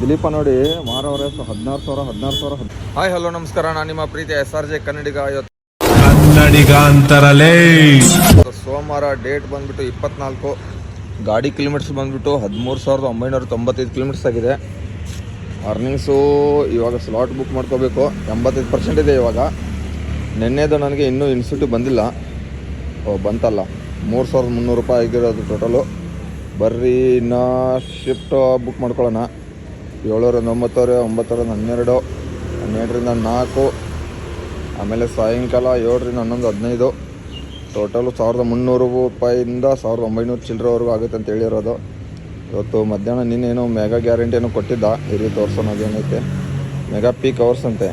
ದಿಲೀಪ ನೋಡಿ ಮಾರವರೆ 16,000. Hi hello ನಮಸ್ಕಾರ, ನಾನು ನಿಮ್ಮ ಪ್ರೀತಿಯ SRJ ಕನ್ನಡಿಗ. ಕನ್ನಡಿಗ ಅಂತಾರಲೇ. ಸೋಮವಾರ ಡೇಟ್ ಬಂದ್ಬಿಟ್ಟು 24. ಗಾಡಿ ಕಿಲೋಮೀಟರ್ಸ್ ಬಂದ್ಬಿಟ್ಟು 13,995 ಕಿಲೋಮೀಟರ್ಸ್ ಆಗಿದೆ. ಅರ್ನಿಂಗ್ಸು ಇವಾಗ ಸ್ಲಾಟ್ ಬುಕ್ ಮಾಡ್ಕೋಬೇಕು. 85% ಇದೆ ಇವಾಗ. ನಿನ್ನೆದು ನನಗೆ ಇನ್ನೂ ಇನ್ಸ್ಟಿಟ್ಯೂಟ್ ಬಂದಿಲ್ಲ. ಬಂತಲ್ಲ, 3,300 ರೂಪಾಯಿ ಆಗಿರೋದು ಟೋಟಲು. ಬರ್ರಿ ಇನ್ನು ಶಿಫ್ಟ್ ಬುಕ್ ಮಾಡ್ಕೊಳ್ಳೋಣ. 7,900, 9,12, 12ರಿಂದ 4, ಆಮೇಲೆ ಸಾಯಂಕಾಲ 7ರಿಂದ 11, 15. ಟೋಟಲು 1,300 ರೂಪಾಯಿಂದ 1,900 ಚಿಲ್ಲರೆವರೆಗೂ ಆಗುತ್ತೆ ಅಂತ ಹೇಳಿರೋದು. ಇವತ್ತು ಮಧ್ಯಾಹ್ನ ನಿನ್ನೇನು ಮೆಗಾ ಗ್ಯಾರಂಟಿಯನ್ನು ಕೊಟ್ಟಿದ್ದ. ಹಿರಿ ತೋರಿಸೋಣದೇನೈತೆ ಮೆಗಾ ಪೀಕ್ ಅವರ್ಸ್ ಅಂತೆ.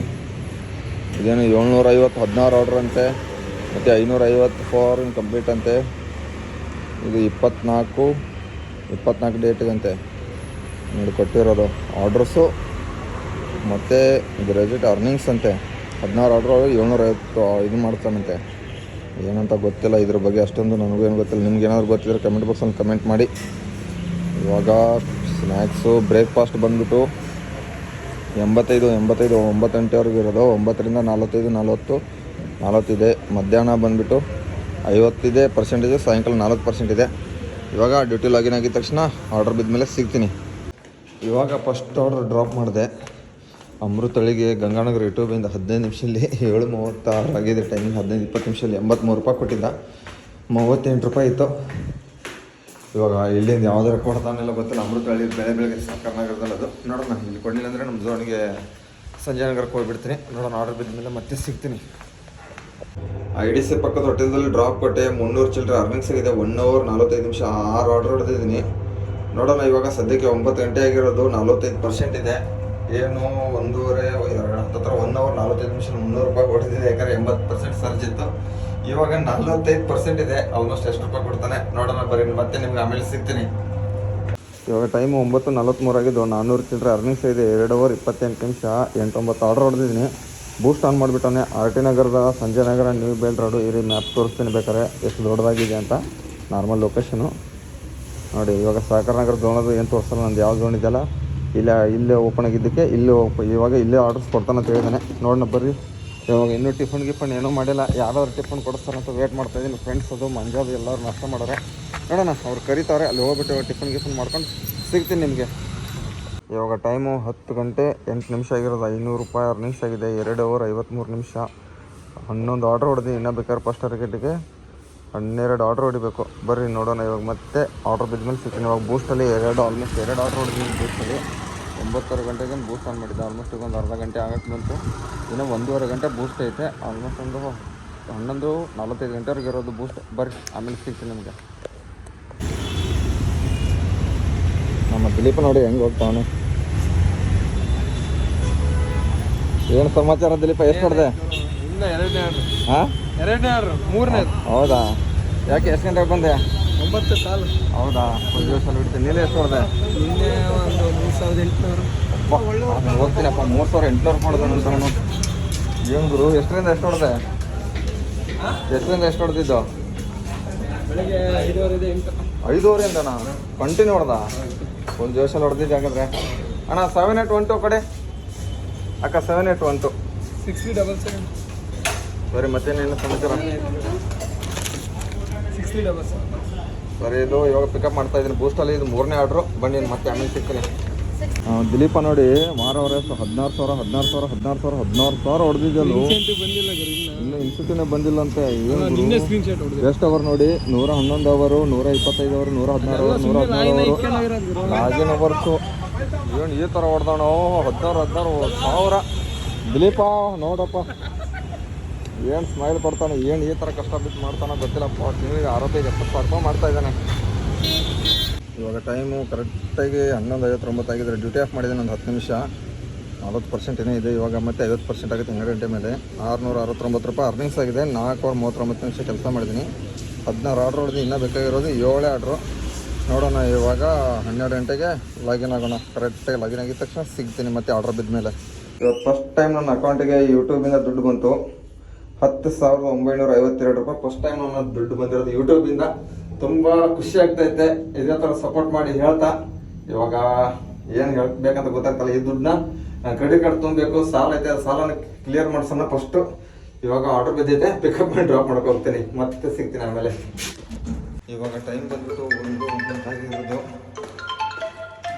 ಇದೇನು 750 16 ಆರ್ಡ್ರ್ ಅಂತೆ, ಮತ್ತು 550 ಫಾರ್ ಕಂಪ್ಲೀಟ್ ಅಂತೆ. ಇದು 24 ಡೇಟಿಗಂತೆ ನೋಡಿ ಕೊಟ್ಟಿರೋದು ಆರ್ಡ್ರಸ್ಸು. ಮತ್ತು ಗ್ರಾಜುಯೇಟ್ ಅರ್ನಿಂಗ್ಸ್ ಅಂತೆ 16 ಆರ್ಡ್ರ್ 750 ಇದು ಮಾಡ್ತಾನಂತೆ. ಏನಂತ ಗೊತ್ತಿಲ್ಲ ಇದ್ರ ಬಗ್ಗೆ, ಅಷ್ಟೊಂದು ನನಗೇನು ಗೊತ್ತಿಲ್ಲ. ನಿಮ್ಗೆ ಏನಾದರೂ ಗೊತ್ತಿದ್ರೆ ಕಮೆಂಟ್ ಬಾಕ್ಸಲ್ಲಿ ಕಮೆಂಟ್ ಮಾಡಿ. ಇವಾಗ ಸ್ನ್ಯಾಕ್ಸು ಬ್ರೇಕ್ಫಾಸ್ಟ್ ಬಂದ್ಬಿಟ್ಟು 85 9 ಗಂಟೆವರೆಗೂ ಇರೋದು. 9ರಿಂದ 45 40 ಇದೆ. ಮಧ್ಯಾಹ್ನ ಬಂದುಬಿಟ್ಟು 50 ಇದೆ ಪರ್ಸೆಂಟೇಜು, ಸಾಯಂಕಾಲ 40% ಇದೆ. ಇವಾಗ ಡ್ಯೂಟಿ ಲಾಗಿನ್ ಆಗಿದ ತಕ್ಷಣ ಆರ್ಡರ್ ಬಿದ್ದ ಮೇಲೆ ಸಿಗ್ತೀನಿ. ಇವಾಗ ಫಸ್ಟ್ ಆರ್ಡರ್ ಡ್ರಾಪ್ ಮಾಡಿದೆ. ಅಮೃತಳಿಗೆ ಗಂಗಾನಗರ ಯೂಟ್ಯೂಬಿಂದ 15 ನಿಮಿಷದಲ್ಲಿ 7:36 ಆಗಿದೆ ಟೈಮಿಂಗ್. 15-20 ನಿಮಿಷದಲ್ಲಿ 83 ರೂಪಾಯಿ ಕೊಟ್ಟಿದ್ದ. 38 ರೂಪಾಯಿ ಇತ್ತು. ಇವಾಗ ಇಲ್ಲಿಂದ ಯಾವುದಾರು ಕೊಡ್ತಾನೆಲ್ಲ ಗೊತ್ತಿಲ್ಲ. ಅಮೃತಹಳ್ಳಿ ಬೆಳಗ್ಗೆ ಸಾಕರ್ನಗರದಲ್ಲಿ ಅದು ನೋಡೋಣ. ಇಲ್ಲಿ ಕೊಡಲಿಲ್ಲ ಅಂದರೆ ನಮ್ಮ ಝೋನ್ಗೆ ಸಂಜಯ ನಗರಕ್ಕೆ ಹೋಗ್ಬಿಡ್ತೀನಿ. ನೋಡೋಣ ಆರ್ಡರ್ ಬಿದ್ದ ಮೇಲೆ ಮತ್ತೆ ಸಿಗ್ತೀನಿ. IDC ಪಕ್ಕದ ಹೋಟೆಲ್ದಲ್ಲಿ ಡ್ರಾಪ್ ಕೊಟ್ಟೆ. 300 ಚಿಲ್ಲರೆ ಅರ್ನಿಂಗ್ಸ್ ಆಗಿದೆ. 1 ಅವರ್ 45 ನಿಮಿಷ 6 ಆರ್ಡರ್ ಹೊಡೆದಿದ್ದೀನಿ. ನೋಡೋಣ. ಇವಾಗ ಸದ್ಯಕ್ಕೆ 9 ಗಂಟೆ ಆಗಿರೋದು. 45% ಇದೆ. ಏನು 1 ಅವರ್ 45 ನಿಮಿಷ 300 ರೂಪಾಯಿ ಹೊಡೆದಿದೆ. ಯಾಕಂದರೆ 80% ಸರ್ಜ್ ಇತ್ತು. ಇವಾಗ 45% ಇದೆ. ಆಲ್ಮೋಸ್ಟ್ ಎಷ್ಟು ರೂಪಾಯಿ ಕೊಡ್ತಾನೆ ನೋಡೋಣ. ಬರೀ ಮತ್ತೆ ನಿಮ್ಗೆ ಆಮೇಲೆ ಸಿಗ್ತೀನಿ. ಇವಾಗ ಟೈಮು 9:43 ಆಗಿದ್ದು. 400 ಚಿಲ್ಲರೆ ಅರ್ನಿಂಗ್ಸ್ ಇದೆ. 2 ಅವರ್ 28 ನಿಮಿಷ 8-9 ಆರ್ಡರ್ ಹೊಡೆದಿದ್ದೀನಿ. ಬೂಸ್ಟ್ ಆನ್ ಮಾಡಿಬಿಟ್ಟವನೆ. RT ನಗರದ Sanjay Nagar new BEL road. ಈ ಮ್ಯಾಪ್ ತೋರಿಸ್ತೀನಿ ಬೇಕಾದ್ರೆ ಎಷ್ಟು ದೊಡ್ಡದಾಗಿದೆ ಅಂತ. ನಾರ್ಮಲ್ ಲೊಕೇಶನು ನೋಡಿ. ಇವಾಗ ಸಾಕರ್ ನಗರ ಝೋನದು ಏನು ತೋರಿಸಲ್ಲ. ನಂದು ಯಾವ ಝೋನ್ ಇದೆಯಲ್ಲ ಇಲ್ಲೇ ಓಪನ್ ಆಗಿದ್ದಕ್ಕೆ ಇವಾಗ ಇಲ್ಲೇ ಆರ್ಡರ್ಸ್ ಕೊಡ್ತಾನೆ ಅಂತ ಹೇಳಿದ್ದಾನೆ. ನೋಡೋಣ ಬರ್ರಿ. ಇವಾಗ ಇನ್ನೂ ಟಿಫನ್ ಏನೂ ಮಾಡಿಲ್ಲ. ಯಾರಾದ್ರೂ ಟಿಫನ್ ಕೊಡಿಸ್ತಾರಂತ ವೇಟ್ ಮಾಡ್ತಾಯಿದ್ದೀನಿ. ಫ್ರೆಂಡ್ಸ್ ಅದು ಮಂಜಾದು ಎಲ್ಲರೂ ನಾಷ್ಟ ಮಾಡೋರೆ. ನೋಡೋಣ, ಅವ್ರು ಕರೀತಾರೆ. ಅಲ್ಲಿ ಹೋಗ್ಬಿಟ್ಟು ಟಿಫನ್ ಮಾಡ್ಕೊಂಡು ಸಿಗ್ತೀನಿ ನಿಮಗೆ. ಇವಾಗ ಟೈಮು 10 ಗಂಟೆ 8 ನಿಮಿಷ ಆಗಿರೋದು. 500 ರೂಪಾಯಿ ಅರ್ನಿಂಗ್ಸ್ ಆಗಿದೆ. 2 ಅವರ್ 53 ನಿಮಿಷ 11 ಆರ್ಡ್ರ್ ಹೊಡೆದು. ಇನ್ನೂ ಬೇಕಾದ್ರೆ ಫಸ್ಟ್ ಟಾರ್ಗೆಟಿಗೆ 12 ಆರ್ಡ್ರ್ ಹೊಡಿಬೇಕು. ಬರ್ರಿ ನೋಡೋಣ. ಇವಾಗ ಮತ್ತೆ ಆರ್ಡ್ರ್ ಬಿದ್ಮೇಲೆ ಸಿಗ್ತೀನಿ. ಇವಾಗ ಬೂಸ್ಟಲ್ಲಿ ಆಲ್ಮೋಸ್ಟ್ 2 ಆರ್ಡ್ರ್ ಹೊಡೆದಿದ್ದೀನಿ ಬೂಸ್ಟಲ್ಲಿ. 9 ಗಂಟೆಗೆ ಬೂಸ್ಟ್ ಆನ್ ಮಾಡಿದ್ದೆ. ಆಲ್ಮೋಸ್ಟ್ ಈಗ ಒಂದು ಅರ್ಧ ಗಂಟೆ ಆಗಕ್ಕೆ ಬಂತು. ಇನ್ನೂ 1.5 ಗಂಟೆ ಬೂಸ್ಟ್ ಐತೆ. ಆಲ್ಮೋಸ್ಟ್ ಒಂದು 11:45 ಗಂಟೆವರೆಗೆ ಇರೋದು ಬೂಸ್ಟ್. ಬರ್ರಿ ಆಮೇಲೆ ಸಿಗ್ತೀನಿ ನಿಮಗೆ. ನಮ್ಮ ದಿಲೀಪ ನೋಡಿ ಹೆಂಗೆ ಹೋಗ್ತಾವನೆ. ಏನು ಸಮಾಚಾರ ದಿಲೀಪ? ಎಷ್ಟು ಹೊಡೆದೆ? ಹಾಂ, 2ನೇ ಆರ್ಡ್ರು 3ನೇ. ಹೌದಾ? ಯಾಕೆ ಎಷ್ಟು ಗಂಟೆಗೆ ಬಂದೆ? 9:15. ಹೌದಾ? ಒಂದು ದಿವಸ ಬಿಡ್ತೀನಿ. ನೀನು ಎಷ್ಟು ಹೊಡೆದೆ? ನಿನ್ನೆ ಒಂದು 3,800. ಹೋಗ್ತೀನಪ್ಪ. 3,800 ಮಾಡಿದೆ ಅಂತ ನಾನು. ಏನು ಗುರು, ಎಷ್ಟರಿಂದ ಎಷ್ಟು ಹೊಡೆದೆ? ಎಷ್ಟರಿಂದ ಎಷ್ಟು ಹೊಡೆದಿದ್ದು? ಬೆಳಗ್ಗೆ 5:08. 5:30ಇಂದನಾ? ಕಂಟಿನ್ಯೂ ಹೊಡೆದ? ಒಂದು ದಿವಸ ಹೊಡೆದಿದ್ದೆ ಹಾಗಾದ್ರೆ. ಅಣ್ಣ 7812 ಕಡೆ ಅಕ್ಕ 7812 6077. ಸರಿ, ಮತ್ತೇನೇನು ಸಮಾಚಾರ? 6077. ಸರಿ, ಇದು ಇವಾಗ ಪಿಕಪ್ ಮಾಡ್ತಾ ಇದ್ದೀನಿ ಬೂಸ್ಟಲ್ಲಿ. ಇದು 3ನೇ ಆರ್ಡ್ರು. ಬನ್ನಿ ಮತ್ತೆ ಆಮೇಲೆ ಸಿಗ್ತೀನಿ. ದಿಲೀಪ ನೋಡಿ ಮಾರವರೆ 16,000 ಹೊಡೆದಿದ್ದಲ್ಲ. ಇನ್ನೂ ಇನ್ಸ್ಟಿಟ್ಯೂಟ್ನೇ ಬಂದಿಲ್ಲ ಅಂತೆ. ಎಷ್ಟು ಅವರ್ ನೋಡಿ? 111 ಅವರು, 125 ಅವರು, 116 ಅವರು, 114 ಅವರು ಲಾಗಿನ್ ಅವರ್ಸು. ಏನು ಈ ಥರ ಹೊಡೆದವನು? 16,000 ದಿಲೀಪ ನೋಡಪ್ಪ, ಏನು ಸ್ಮೈಲ್ ಕೊಡ್ತಾನೆ. ಏನು ಈ ಥರ ಕಷ್ಟ ಬಿಟ್ಟು ಮಾಡ್ತಾನೋ ಗೊತ್ತಿಲ್ಲಪ್ಪ. ತಿಂಗಳಿಗೆ 65-70 ರೂಪಾಯಿ ಮಾಡ್ತಾಯಿದ್ದಾನೆ. ಇವಾಗ ಟೈಮು ಕರೆಕ್ಟಾಗಿ 11:59 ಆಗಿದ್ರೆ. ಡ್ಯೂಟಿ ಆಫ್ ಮಾಡಿದ್ದಾನೆ ಒಂದು 10 ನಿಮಿಷ. 40% ಏನೇ ಇದೆ. ಇವಾಗ ಮತ್ತೆ 50% ಆಗುತ್ತೆ 2 ಗಂಟೆ ಮೇಲೆ. 669 ರೂಪಾಯಿ ಅರ್ನಿಂಗ್ಸ್ ಆಗಿದೆ. 4 ಅವರ್ 39 ನಿಮಿಷ ಕೆಲಸ ಮಾಡಿದ್ದೀನಿ. 16 ಆರ್ಡ್ರ್ ಹೊಡೆದು. ಇನ್ನೂ ಬೇಕಾಗಿರೋದು 7 ಆರ್ಡ್ರು. ನೋಡೋಣ. ಇವಾಗ 12 ಗಂಟೆಗೆ ಲಾಗಿನ್ ಆಗೋಣ. ಕರೆಕ್ಟಾಗಿ ಲಾಗಿನ್ ಆಗಿದ ತಕ್ಷಣ ಸಿಗ್ತೀನಿ ಮತ್ತೆ ಆರ್ಡ್ರ್ ಬಿದ್ದ ಮೇಲೆ. ಇವತ್ತು ಫಸ್ಟ್ ಟೈಮ್ ನನ್ನ ಅಕೌಂಟಿಗೆ ಯೂಟ್ಯೂಬಿಂದ ದುಡ್ಡು ಬಂತು. 10,952 ರೂಪಾಯಿ ಫಸ್ಟ್ ಟೈಮ್ ನನ್ನ ದುಡ್ಡು ಬಂದಿರೋದು ಯೂಟ್ಯೂಬಿಂದ. ತುಂಬ ಖುಷಿ ಆಗ್ತೈತೆ. ಇದೇ ಥರ ಸಪೋರ್ಟ್ ಮಾಡಿ ಹೇಳ್ತಾ ಇವಾಗ ಏನು ಹೇಳ್ಬೇಕಂತ ಗೊತ್ತಾಗ್ತಲ್ಲ. ಈ ದುಡ್ಡನ್ನ ಕ್ರೆಡಿಟ್ ಕಾರ್ಡ್ ತುಂಬಬೇಕು, ಸಾಲ ಐತೆ, ಆ ಸಾಲನ ಕ್ಲಿಯರ್ ಮಾಡ್ಸೋಣ ಫಸ್ಟು. ಇವಾಗ ಆರ್ಡರ್ ಬಿದ್ದೈತೆ, ಪಿಕಪ್ ಮಾಡಿ ಡ್ರಾಪ್ ಮಾಡ್ಕೊ ಹೋಗ್ತೀನಿ, ಮತ್ತೆ ಸಿಗ್ತೀನಿ ಆಮೇಲೆ. ಇವಾಗ ಟೈಮ್ ಬಂದ್ಬಿಟ್ಟು 1:14 ಆಗಿರೋದು.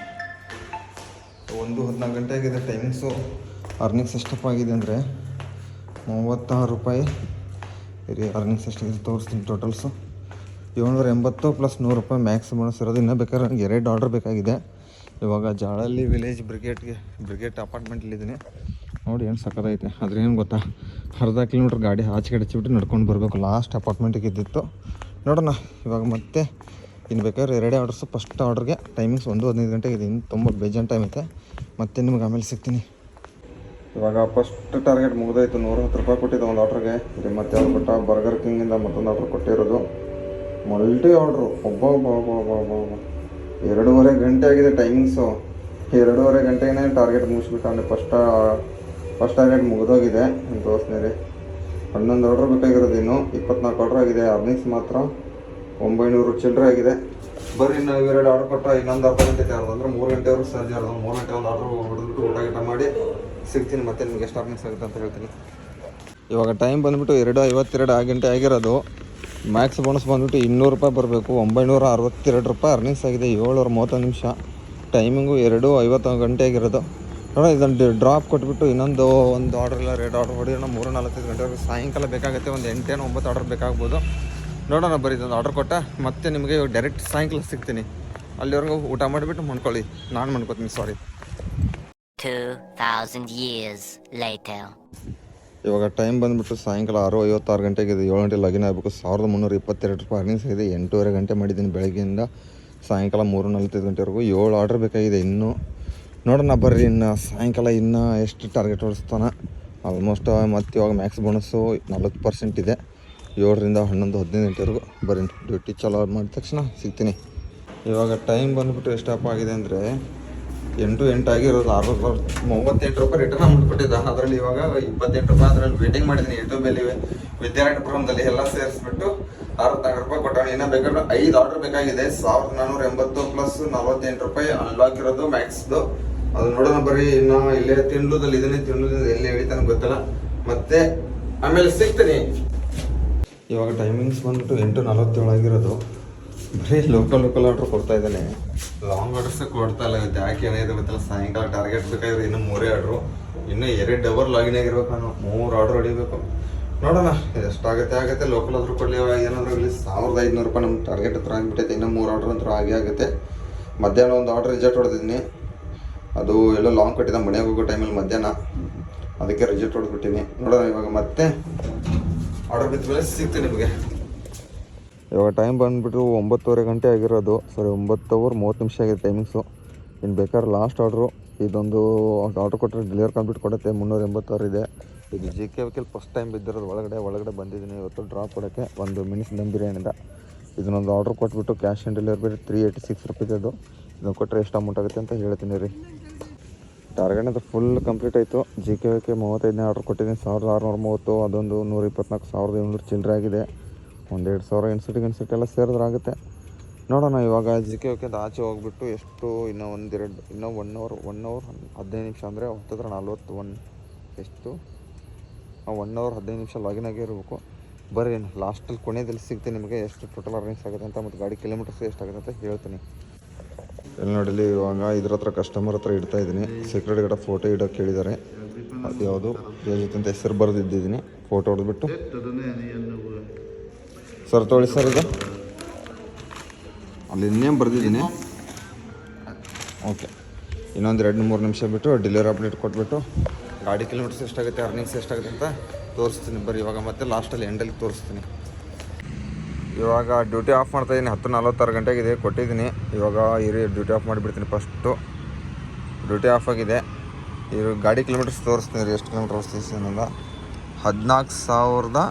1:14 ಗಂಟೆ ಆಗಿದೆ ಟೈಮಿಂಗ್ಸು. ಅರ್ನಿಂಗ್ಸ್ ಎಷ್ಟಪ್ಪ ಆಗಿದೆ ಅಂದರೆ 36 ರೂಪಾಯಿ. ಇರಿ ಅರ್ನಿಂಗ್ಸ್ ಎಷ್ಟಾಗಿದೆ ತೋರಿಸ್ತೀನಿ. ಟೋಟಲ್ಸು 780 ಪ್ಲಸ್ 100 ರೂಪಾಯಿ ಮ್ಯಾಕ್ಸ್ ಬೋನಸ್ ಇರೋದು. ಇನ್ನೂ ಬೇಕಾದ್ರೆ ನನಗೆ 2 ಆರ್ಡರ್ ಬೇಕಾಗಿದೆ. ಇವಾಗ ಜಾಳಲ್ಲಿ ವಿಲೇಜ್ ಬ್ರಿಗೇಡ್ ಅಪಾರ್ಟ್ಮೆಂಟಲ್ಲಿದ್ದೀನಿ. ನೋಡಿ ಏನು ಸಕ್ಕತ್ತೈತೆ. ಆದರೆ ಏನು ಗೊತ್ತಾ, ಅರ್ಧ ಕಿಲೋಮೀಟ್ರ್ ಗಾಡಿ ಆಚೆ ಕಡೆ ಹಚ್ಚಿಬಿಟ್ಟು ನಡ್ಕೊಂಡು ಬರಬೇಕು. ಲಾಸ್ಟ್ ಅಪಾರ್ಟ್ಮೆಂಟಿಗೆ ಇದ್ದಿತ್ತು. ನೋಡೋಣ ಇವಾಗ ಮತ್ತೆ ಇನ್ನು ಬೇಕಾದ್ರೆ 2 ಆರ್ಡರ್ಸು. ಫಸ್ಟ್ ಆರ್ಡ್ರಿಗೆ ಟೈಮಿಂಗ್ಸ್ 1:15 ಗಂಟೆಗೆ ಇದೆ. ಇನ್ನು ತುಂಬ ಬೇಜಾನ್ ಟೈಮ್ ಐತೆ. ಮತ್ತೆ ನಿಮ್ಗೆ ಆಮೇಲೆ ಸಿಗ್ತೀನಿ. ಇವಾಗ ಫಸ್ಟ್ ಟಾರ್ಗೆಟ್ ಮುಗಿದೋಯ್ತು. 110 ರೂಪಾಯಿ ಕೊಟ್ಟಿದ್ದೆ ಒಂದು ಆರ್ಡ್ರಿಗೆ. ಇದು ಮತ್ತೆ ಅವ್ರು ಕೊಟ್ಟ ಬರ್ಗರ್ ಕಿಂಗಿಂದ ಮತ್ತೊಂದು ಆರ್ಡ್ರ್ ಕೊಟ್ಟಿರೋದು. Multi order. ಒಬ್ಬ 2:30 ಗಂಟೆ ಆಗಿದೆ ಟೈಮಿಂಗ್ಸು. 2:30 ಗಂಟೆಗೆ ಟಾರ್ಗೆಟ್ ಮುಗಿಸ್ಬಿಟ್ಟು ಅಂದರೆ ಫಸ್ಟ್ ಟಾರ್ಗೆಟ್ ಮುಗಿದೋಗಿದೆ. ತೋರಿಸ್ತೀನಿ. 11 ಆರ್ಡ್ರ್ ಬೇಕಾಗಿರೋದು. ಇನ್ನು 24 ಆರ್ಡ್ರ್ ಆಗಿದೆ. ಅರ್ನಿಂಗ್ಸ್ ಮಾತ್ರ 900 ಚಿಲ್ಲರೆ ಆಗಿದೆ. ಬರ್ರಿ ನಾವು 2 ಆರ್ಡ್ರ್ ಕೊಟ್ಟ ಇನ್ನೊಂದು ಅರ್ಧ ಗಂಟೆ ಇರೋದು. ಅಂದರೆ 3 ಗಂಟೆವರೆಗೂ ಸರ್ಜ್ ಇರೋದು. 3 ಗಂಟೆ ಒಂದು ಆರ್ಡ್ರ್ ಹೊಡೆದ್ಬಿಟ್ಟು ಊಟ ಗೀಟ ಮಾಡಿ ಸಿಗ್ತೀನಿ. ಮತ್ತೆ ನಿಮ್ಗೆ ಎಷ್ಟು ಅರ್ನಿಂಗ್ಸ್ ಆಗುತ್ತೆ ಅಂತ ಹೇಳ್ತೀನಿ. ಇವಾಗ ಟೈಮ್ ಬಂದುಬಿಟ್ಟು 2:52 ಗಂಟೆ ಆಗಿರೋದು. ಮ್ಯಾಕ್ಸ್ ಬೋನಸ್ ಬಂದುಬಿಟ್ಟು 200 ರೂಪಾಯಿ ಬರಬೇಕು. 962 ರೂಪಾಯಿ ಅರ್ನಿಂಗ್ಸ್ ಆಗಿದೆ. 7:30 ನಿಮಿಷ. ಟೈಮಿಂಗು 2:50 ಗಂಟೆ ಆಗಿರೋದು. ನೋಡೋಣ ಇದೊಂದು ಡ್ರಾಪ್ ಕೊಟ್ಬಿಟ್ಟು ಇನ್ನೊಂದು ಆರ್ಡ್ರ್ ಇಲ್ಲ 2 ಆರ್ಡ್ರ್ ಹೊಡಿಯೋಣ. 3:45 ಗಂಟೆವರೆಗೂ ಸಾಯಂಕಾಲ ಬೇಕಾಗುತ್ತೆ. ಒಂದು 8 9 ಆರ್ಡರ್ ಬೇಕಾಗ್ಬೋದು. ನೋಡೋಣ ಬರೀ ಇದೊಂದು ಆರ್ಡ್ರ್ ಕೊಟ್ಟ ಮತ್ತೆ ನಿಮಗೆ ಇವಾಗ ಡೈರೆಕ್ಟ್ ಸಾಯಂಕಾಲ ಸಿಗ್ತೀನಿ. ಅಲ್ಲಿವರೆಗೂ ಊಟ ಮಾಡಿಬಿಟ್ಟು ಮಾಡ್ಕೊಳ್ಳಿ. ನಾನು ಮಾಡ್ಕೊತೀನಿ, ಸಾರಿ. 2000 years later. ಇವಾಗ ಟೈಮ್ ಬಂದುಬಿಟ್ಟು ಸಾಯಂಕಾಲ 6:56 ಗಂಟೆಗೆ ಇದೆ. 7 ಗಂಟೆ ಲಾಗಿನ್ ಆಗಬೇಕು. 1322 ರೂಪಾಯಿ ಅರ್ನಿಂಗ್ಸ್ ಆಗಿದೆ. 8:30 ಗಂಟೆ ಮಾಡಿದ್ದೀನಿ ಬೆಳಗ್ಗೆಯಿಂದ ಸಾಯಂಕಾಲ 3:45 ಗಂಟೆವರೆಗೂ. 7 ಆರ್ಡರ್ ಬೇಕಾಗಿದೆ ಇನ್ನೂ. ನೋಡೋಣ ಬರ್ರಿ ಇನ್ನು ಸಾಯಂಕಾಲ ಇನ್ನೂ ಎಷ್ಟು ಟಾರ್ಗೆಟ್ ಹೊಡಿಸ್ತಾನೆ. ಆಲ್ಮೋಸ್ಟ್ ಮತ್ತು ಇವಾಗ ಮ್ಯಾಕ್ಸ್ ಬೋನಸ್ಸು 40% ಇದೆ. 7ರಿಂದ 11 15 ಗಂಟೆವರೆಗೂ ಬರ್ರಿ. ಡ್ಯೂಟಿ ಚಾಲೂ ಮಾಡಿದ ತಕ್ಷಣ ಸಿಗ್ತೀನಿ. ಇವಾಗ ಟೈಮ್ ಬಂದುಬಿಟ್ಟು ಎಷ್ಟಪ್ಪ ಆಗಿದೆ ಅಂದರೆ 8 ಆಗಿರೋದು. 638 ರೂಪಾಯಿ ರಿಟರ್ನ್ ಅಮೌಂಟ್ ಕೊಟ್ಟಿದ್ದ. ಅದರಲ್ಲಿ ಇವಾಗ 28 ರೂಪಾಯಿ ಅದರಲ್ಲಿ ವೇಟಿಂಗ್ ಮಾಡಿದ್ದೀನಿ. ಯೂಟ್ಯೂಬಲ್ಲಿ ವಿದ್ಯಾರ್ಥಿಪುರಮದಲ್ಲಿ ಎಲ್ಲ ಸೇರಿಸ್ಬಿಟ್ಟು 64 ರೂಪಾಯಿ ಕೊಟ್ಟಾಗ. ಇನ್ನೂ ಬೇಕಾದ್ರೆ 5 ಆರ್ಡರ್ ಬೇಕಾಗಿದೆ. 1480 ಪ್ಲಸ್ 48 ರೂಪಾಯಿ ಅನ್ಲಾಕ್ ಇರೋದು ಮ್ಯಾಕ್ಸ್ದು. ಅದು ನೋಡೋಣ ಬರ್ರಿ. ಇನ್ನು ಇಲ್ಲೇ ತಿಂಡ್ಲುದಲ್ಲಿ ಇದನ್ನೇ ತಿಂಡ್ಲುದಿಂದ ಎಲ್ಲಿ ಹೇಳ್ತಾನೆ ಗೊತ್ತಿಲ್ಲ. ಮತ್ತೆ ಆಮೇಲೆ ಸಿಗ್ತೀನಿ. ಇವಾಗ ಟೈಮಿಂಗ್ಸ್ ಬಂದ್ಬಿಟ್ಟು 8:47 ಆಗಿರೋದು. ಬರೀ ಲೋಕಲ್ ಆರ್ಡ್ರ್ ಕೊಡ್ತಾ ಇದ್ದಾನೆ. ಲಾಂಗ್ ಆರ್ಡರ್ಸೇ ಕೊಡ್ತಾ ಇಲ್ಲ. ಯಾಕೆ ಏನಾಗಿದೆ ಗೊತ್ತಿಲ್ಲ. ಸಾಯಂಕಾಲ ಟಾರ್ಗೆಟ್ ಬೇಕಾಗಿರೋ ಇನ್ನೂ 3 ಆರ್ಡ್ರು. ಇನ್ನೂ 2 ಅವರ್ ಲಾಗಿನ್ ಆಗಿರ್ಬೇಕು. ನಾನು 3 ಆರ್ಡ್ರ್ ಹೊಡಿಬೇಕು. ನೋಡೋಣ ಎಷ್ಟಾಗುತ್ತೆ. ಲೋಕಲ್ ಆದ್ರೂ ಕೊಡಲಿ ಏನಾದರೂ ಇಲ್ಲಿ 1500 ರೂಪಾಯಿ ನಮ್ಮ ಟಾರ್ಗೆಟ್ ಹತ್ರ ಆಗಿಬಿಟ್ಟೈತೆ. ಇನ್ನೂ 3 ಆರ್ಡ್ರ್ ಅಂತೂ ಆಗೇ ಆಗುತ್ತೆ. ಮಧ್ಯಾಹ್ನ ಒಂದು ಆರ್ಡ್ರ್ ರಿಜೆಕ್ಟ್ ಹೊಡೆದಿದ್ದೀನಿ. ಅದು ಎಲ್ಲೋ ಲಾಂಗ್ ಕೊಟ್ಟಿದ್ದ ಮನೆಗೆ ಹೋಗೋ ಟೈಮಲ್ಲಿ ಮಧ್ಯಾಹ್ನ. ಅದಕ್ಕೆ ರಿಜೆಕ್ಟ್ ಹೊಡೆದ್ಬಿಟ್ಟಿನಿ. ನೋಡೋಣ ಇವಾಗ ಮತ್ತೆ ಆರ್ಡರ್ ಬಿದ್ದ ಮೇಲೆ ಸಿಗ್ತೀನಿ ನಿಮಗೆ. ಇವಾಗ ಟೈಮ್ ಬಂದುಬಿಟ್ಟು 9:30 ಗಂಟೆ ಆಗಿರೋದು. 9:30 ಆಗಿದೆ ಟೈಮಿಂಗ್ಸು. ಇನ್ನು ಬೇಕಾದ್ರೆ ಲಾಸ್ಟ್ ಆರ್ಡ್ರು. ಇದೊಂದು ಆರ್ಡ್ರ್ ಕೊಟ್ಟರೆ ಡೆಲಿವರಿ ಕಂಪ್ಲೀಟ್ ಕೊಡುತ್ತೆ. 386 ಇದೆ. ಇದು JK ವೆಹಿಕಲ್ ಫಸ್ಟ್ ಟೈಮ್ ಬಿದ್ದಿರೋದು. ಒಳಗಡೆ ಬಂದಿದ್ದೀನಿ ಇವತ್ತು ಡ್ರಾಪ್ ಕೊಡೋಕ್ಕೆ. 1 ಮಿನಿಟ್ಸ್ ದಮ್ ಬಿರಿಯಾನಿಂದ ಇದನ್ನೊಂದು ಆರ್ಡ್ರ್ ಕೊಟ್ಬಿಟ್ಟು ಕ್ಯಾಶ್ ಆನ್ ಡೆಲಿವರಿ 386 ರೂಪಾಯಿ ಅದು. ಇದನ್ನು ಕೊಟ್ಟರೆ ಎಷ್ಟು ಅಮೌಂಟ್ ಆಗುತ್ತೆ ಅಂತ ಹೇಳ್ತೀನಿ ರೀ. ಟಾರ್ಗೆಟ್ ಅಂತ ಫುಲ್ ಕಂಪ್ಲೀಟ್ ಆಯಿತು. JK ವೆಹಿಕಲ್ 35ನೇ ಆರ್ಡ್ರ್ ಕೊಟ್ಟಿದ್ದೀನಿ. 1630. ಅದೊಂದು 124 1700 ಚಿಲ್ಲರೆ ಆಗಿದೆ. 1,200 ಇನ್ಸೆಟ್ ಎಲ್ಲ ಸೇರಿದ್ರೆ ಆಗುತ್ತೆ. ನೋಡೋಣ ಇವಾಗ JK ವೆಹಿಕಲ್ ಆಚೆ ಹೋಗ್ಬಿಟ್ಟು ಎಷ್ಟು ಇನ್ನೂ 1 ಅವರ್ 15 ನಿಮಿಷ ಅಂದರೆ 41 ಎಷ್ಟು 1 ಅವರ್ 15 ನಿಮಿಷ ಲಾಗಿನ್ ಆಗೇ ಇರಬೇಕು. ಬರ್ರಿ ಲಾಸ್ಟಲ್ಲಿ ಕೊನೆಯಲ್ಲಿ ಸಿಗ್ತೀನಿ ನಿಮಗೆ ಎಷ್ಟು ಟೋಟಲ್ ಅರ್ನಿಂಗ್ಸ್ ಆಗುತ್ತೆ ಅಂತ. ಮತ್ತು ಗಾಡಿ ಕಿಲೋಮೀಟರ್ಸ್ ಎಷ್ಟಾಗುತ್ತೆ ಅಂತ ಹೇಳ್ತೀನಿ. ಎಲ್ಲಿ ನೋಡಲಿ ಇವಾಗ ಇದ್ರ ಹತ್ರ ಕಸ್ಟಮರ್ ಹತ್ರ ಇಡ್ತಾಯಿದ್ದೀನಿ. ಸೆಕ್ಯೂರಿಟಿ ಗಾರ್ಡ್ ಫೋಟೋ ಇಡೋಕ್ಕೆ ಕೇಳಿದ್ದಾರೆ. ಅದು ಯಾವುದು ಜೊತೆ ಅಂತ ಹೆಸರು ಬರೆದಿದ್ದೀನಿ. ಫೋಟೋ ಹೊಡೆದ್ಬಿಟ್ಟು ಸರ್ ತೊಗೊಳ್ಳಿ ಸರ್. ಇದು ಅಲ್ಲಿ ನೇಮ್ ಬರೆದಿದ್ದೀನಿ. ಓಕೆ, ಇನ್ನೊಂದು 2-3 ನಿಮಿಷ ಬಿಟ್ಟು ಡೆಲಿವರಿ ಅಪ್ಡೇಟ್ ಕೊಟ್ಬಿಟ್ಟು ಗಾಡಿ ಕಿಲೋಮೀಟರ್ಸ್ ಎಷ್ಟಾಗುತ್ತೆ ಅರ್ನಿಂಗ್ಸ್ ಎಷ್ಟಾಗುತ್ತೆ ಅಂತ ತೋರಿಸ್ತೀನಿ. ಬರ್ರಿ ಇವಾಗ ಮತ್ತೆ ಲಾಸ್ಟಲ್ಲಿ ಎಂಡಲ್ಲಿ ತೋರಿಸ್ತೀನಿ. ಇವಾಗ ಡ್ಯೂಟಿ ಆಫ್ ಮಾಡ್ತಾಯಿದ್ದೀನಿ. 10:46 ಗಂಟೆಗಿದೆ ಕೊಟ್ಟಿದ್ದೀನಿ. ಇವಾಗ ಇರಿ ಡ್ಯೂಟಿ ಆಫ್ ಮಾಡಿಬಿಡ್ತೀನಿ. ಫಸ್ಟು ಡ್ಯೂಟಿ ಆಫ್ ಆಗಿದೆ. ಇವಾಗ ಗಾಡಿ ಕಿಲೋಮೀಟರ್ಸ್ ತೋರಿಸ್ತೀನಿ ರೀ ಎಷ್ಟು ಕಿಲೋಮೀಟರ್ ಓಡಿಸ್ತೀನಿ ಅನ್ನೋದ. 14,168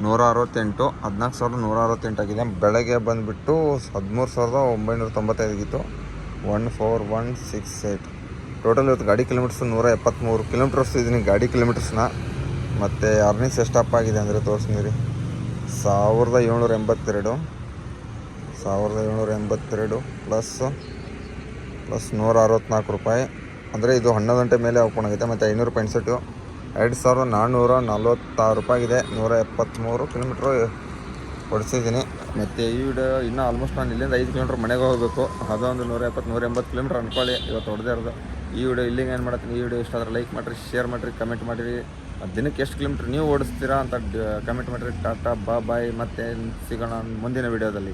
14,168 ಆಗಿದೆ. ಬೆಳಗ್ಗೆ ಬಂದುಬಿಟ್ಟು 13,995 ಆಗಿತ್ತು. 14,168 ಟೋಟಲ್. ಇವತ್ತು ಗಾಡಿ ಕಿಲೋಮೀಟರ್ಸ್ 173 ಕಿಲೋಮೀಟರ್ ಓಡಿಸ್ತಿದ್ದೀನಿ ಗಾಡಿ ಕಿಲೋಮೀಟರ್ಸ್ನ. ಮತ್ತು ಅರ್ನಿಂಗ್ಸ್ ಎಷ್ಟಪ್ಪ ಆಗಿದೆ ಅಂದರೆ ತೋರಿಸ್ತೀನಿ ರೀ. 1,782 ಪ್ಲಸ್ ಪ್ಲಸ್ 164 ರೂಪಾಯಿ. ಅಂದರೆ ಇದು 11 ಗಂಟೆ ಮೇಲೆ ಓಪನ್ ಆಗಿದೆ. ಮತ್ತು 500 ರೂಪಾಯಿ ಇನ್ಸೆಟ್ಟು 2446 ರೂಪಾಯಿಗಿದೆ. 173 ಕಿಲೋಮೀಟ್ರು ಹೊಡಿಸಿದ್ದೀನಿ. ಮತ್ತು ಈ ವಿಡಿಯೋ ಇನ್ನೂ ಆಲ್ಮೋಸ್ಟ್ ನಾನು ಇಲ್ಲಿಂದ 5 ಕಿಲೋಮೀಟ್ರ್ ಮನೆಗೆ ಹೋಗಬೇಕು. ಅದೊಂದು 170-180 ಕಿಲೋಮೀಟ್ರ್ ಅಂದ್ಕೊಳ್ಳಿ ಇವತ್ತು ಹೊಡೆದೇ ಇರೋದು. ಈ ವಿಡಿಯೋ ಇಲ್ಲಿಗೆ ಏನು ಮಾಡ್ತೀನಿ, ಈ ವಿಡಿಯೋ ಇಷ್ಟ ಆದರೆ ಲೈಕ್ ಮಾಡಿರಿ, ಶೇರ್ ಮಾಡಿರಿ, ಕಮೆಂಟ್ ಮಾಡಿರಿ. ದಿನಕ್ಕೆ ಎಷ್ಟು ಕಿಲೋಮೀಟ್ರ್ ನೀವು ಓಡಿಸ್ತೀರಾ ಅಂತ ಕಮೆಂಟ್ ಮಾಡಿರಿ. ಟಾಟಾ ಬಾಯ್. ಮತ್ತೆ ಸಿಗೋಣ ಮುಂದಿನ ವಿಡಿಯೋದಲ್ಲಿ.